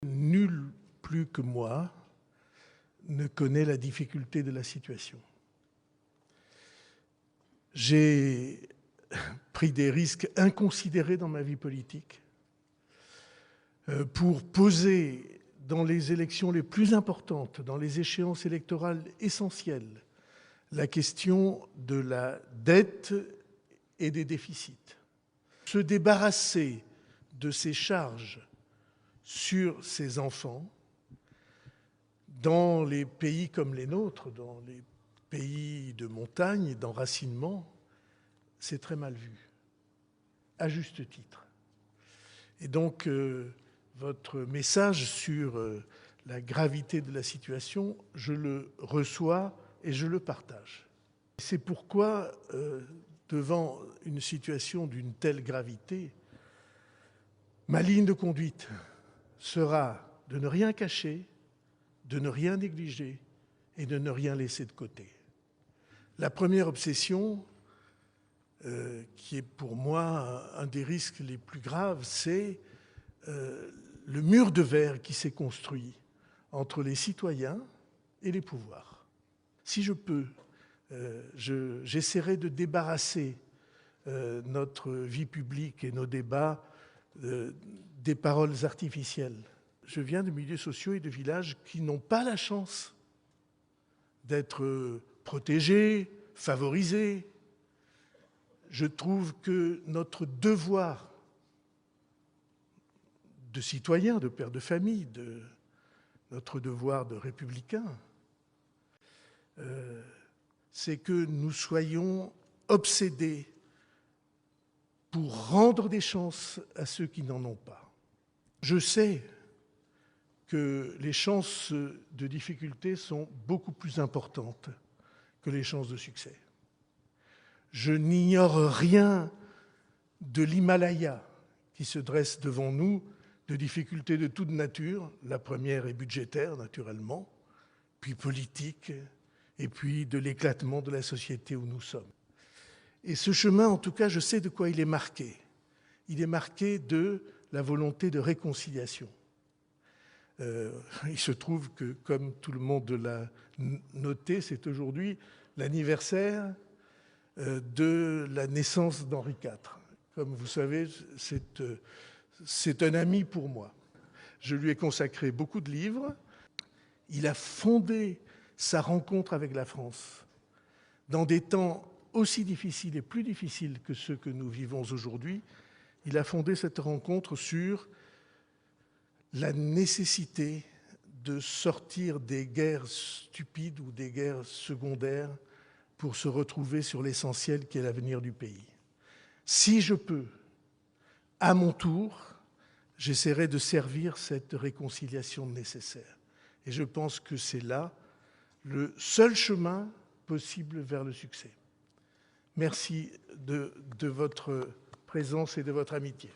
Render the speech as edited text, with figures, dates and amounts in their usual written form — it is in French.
Nul plus que moi ne connaît la difficulté de la situation. J'ai pris des risques inconsidérés dans ma vie politique pour poser dans les élections les plus importantes, dans les échéances électorales essentielles, la question de la dette et des déficits. Se débarrasser de ces charges sur ses enfants, dans les pays comme les nôtres, dans les pays de montagne, d'enracinement, c'est très mal vu, à juste titre. Et donc, votre message sur la gravité de la situation, je le reçois et je le partage. C'est pourquoi, devant une situation d'une telle gravité, ma ligne de conduite sera de ne rien cacher, de ne rien négliger et de ne rien laisser de côté. La première obsession, qui est pour moi un des risques les plus graves, c'est le mur de verre qui s'est construit entre les citoyens et les pouvoirs. Si je peux, j'essaierai de débarrasser notre vie publique et nos débats des paroles artificielles. Je viens de milieux sociaux et de villages qui n'ont pas la chance d'être protégés, favorisés. Je trouve que notre devoir de citoyen, de père de famille, notre devoir de républicain, c'est que nous soyons obsédés pour rendre des chances à ceux qui n'en ont pas. Je sais que les chances de difficulté sont beaucoup plus importantes que les chances de succès. Je n'ignore rien de l'Himalaya qui se dresse devant nous, de difficultés de toute nature. La première est budgétaire, naturellement, puis politique, et puis de l'éclatement de la société où nous sommes. Et ce chemin, en tout cas, je sais de quoi il est marqué. Il est marqué de la volonté de réconciliation. Il se trouve que, comme tout le monde l'a noté, c'est aujourd'hui l'anniversaire de la naissance d'Henri IV. Comme vous savez, c'est un ami pour moi. Je lui ai consacré beaucoup de livres. Il a fondé sa rencontre avec la France dans des temps aussi difficiles et plus difficiles que ceux que nous vivons aujourd'hui. Il a fondé cette rencontre sur la nécessité de sortir des guerres stupides ou des guerres secondaires pour se retrouver sur l'essentiel qui est l'avenir du pays. Si je peux, à mon tour, j'essaierai de servir cette réconciliation nécessaire. Et je pense que c'est là le seul chemin possible vers le succès. Merci de votre présence et de votre amitié.